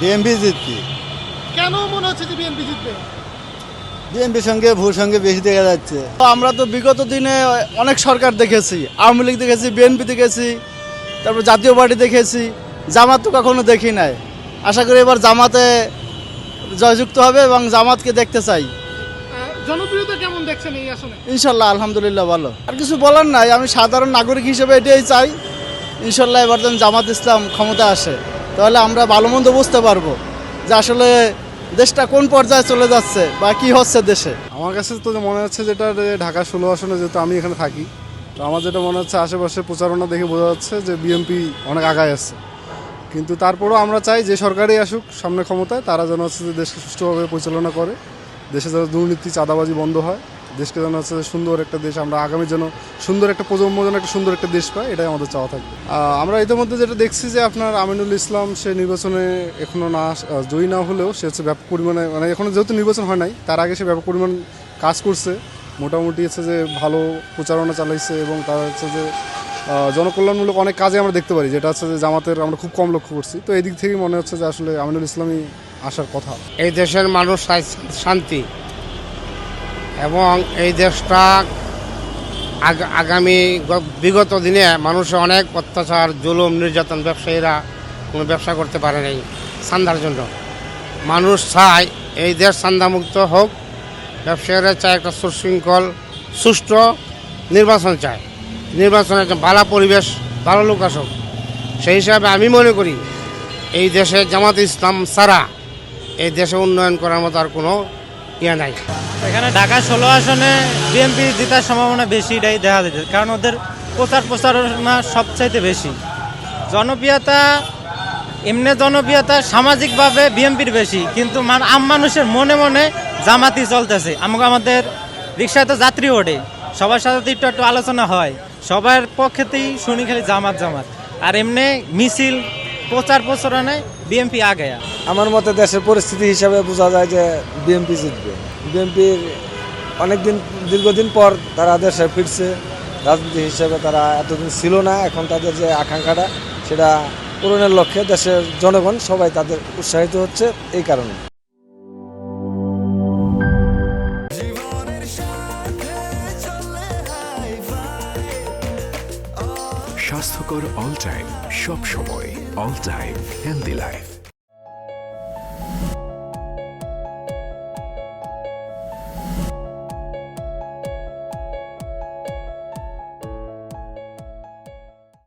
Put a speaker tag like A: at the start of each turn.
A: BNP জিতবে।
B: কেন মনে হচ্ছে যে বিএনপি জিতবে?
A: বিএনপির সঙ্গে ভোর সঙ্গে বেশি দেখা যাচ্ছে।
C: আমরা তো বিগত দিনে অনেক সরকার দেখেছি, আওয়ামী লীগ দেখেছি, বিএনপি দেখেছি, তারপর জাতীয় পার্টি দেখেছি, জামাত তো কখনো দেখি নাই। আশা করি এবার জামাতে জয়যুক্ত হবে এবং জামাতকে দেখতে চাই।
B: জনপ্রিয়তা কেমন দেখছেন এই আসনে?
C: ইনশাল্লাহ আলহামদুলিল্লাহ ভালো। আর কিছু বলার নাই, আমি সাধারণ নাগরিক হিসেবে এটাই চাই। ইনশাল্লাহ এবার যেন জামাত ইসলাম ক্ষমতা আসে, তাহলে আমরা ভালো মন্দ বুঝতে পারবো যে আসলে দেশটা কোন পর্যায়ে চলে যাচ্ছে বা কি হচ্ছে দেশে।
D: আমার কাছে তো মনে হচ্ছে যেটা ঢাকা 16 আসনে, যেহেতু আমি এখানে থাকি, তো আমার যেটা মনে হচ্ছে আশেপাশে প্রচারণা দেখে বোঝা যাচ্ছে যে বিএনপি অনেক আগায় আছে। কিন্তু তারপরেও আমরা চাই যে সরকারই আসুক সামনে ক্ষমতায়, তারা যেন হচ্ছে যে দেশকে সুষ্ঠুভাবে পরিচালনা করে, দেশে যেন দুর্নীতি চাঁদাবাজি বন্ধ হয়, দেশকে যেন হচ্ছে যে সুন্দর একটা দেশ, আমরা আগামী যেন সুন্দর একটা প্রজন্ম যেন একটা সুন্দর একটা দেশ পাই, এটাই আমাদের চাওয়া থাকবে। আমরা ইতিমধ্যে যেটা দেখছি যে আপনার আমিনুল ইসলাম, সে নির্বাচনে এখনও জয়ী না হলেও সে হচ্ছে ব্যাপক পরিমাণে, মানে এখনও যেহেতু নির্বাচন হয় নাই, তার আগে সে ব্যাপক পরিমাণ কাজ করছে, মোটামুটি হচ্ছে যে ভালো প্রচারণা চালাইছে এবং তার হচ্ছে যে জনকল্যাণমূলক অনেক কাজে আমরা দেখতে পারি, যেটা হচ্ছে যে জামাতের আমরা খুব কম লক্ষ্য করছি। তো এই দিক থেকেই মনে হচ্ছে যে আসলে আমিনুল ইসলামই আসার কথা।
E: এই দেশের মানুষ চায় শান্তি, এবং এই দেশটা আগামী বিগত দিনে মানুষের অনেক অত্যাচার, জুলুম, নির্যাতন, ব্যবসায়ীরা কোনো ব্যবসা করতে পারে নাই চাঁদার জন্য। মানুষ চায় এই দেশ চাঁদামুক্ত হোক, ব্যবসায়ীরা চায় একটা সুশৃঙ্খল সুষ্ঠু নির্বাচন চায়, নির্বাচনে একটা ভালো পরিবেশ, ভালো লোক আসুক। সেই হিসাবে আমি মনে করি এই দেশে জামাত ইসলাম ছাড়া এই দেশে উন্নয়ন করার মতো আর কোনো ইয়ে নাই।
F: এখানে ঢাকা 16 আসনে বিএনপি জেতার সম্ভাবনা বেশি, এটাই দেখা যাচ্ছে, কারণ ওদের প্রচারণা সবচাইতে বেশি। জনপ্রিয়তা জনপ্রিয়তা সামাজিকভাবে বিএনপির বেশি, কিন্তু আম মানুষের মনে মনে জামাতই চলতেছে। আমাদের রিক্সায় তো যাত্রী ওঠে, সবার সাথে তো একটু একটু আলোচনা হয়, সবার পক্ষেতেই শুনি খালি জামাত জামাত। আর এমনি মিছিল প্রচারণায় বিএনপি আগে।
G: আমার মতে দেশের পরিস্থিতি হিসাবে বোঝা যায় যে বিএনপি জিতবে। বিএনপির দীর্ঘদিন পর তারা দেশে ফিরছে, রাজনীতি হিসেবে তারা এতদিন ছিল না, এখন তাদের যে আকাঙ্ক্ষাটা সেটা পূরণের লক্ষ্যে দেশের জনগণ সবাই তাদের উৎসাহিত হচ্ছে এই কারণে।
H: স্বাস্থ্যকর অল টাইম, সব সময় অল টাইম হেলদি লাইফ।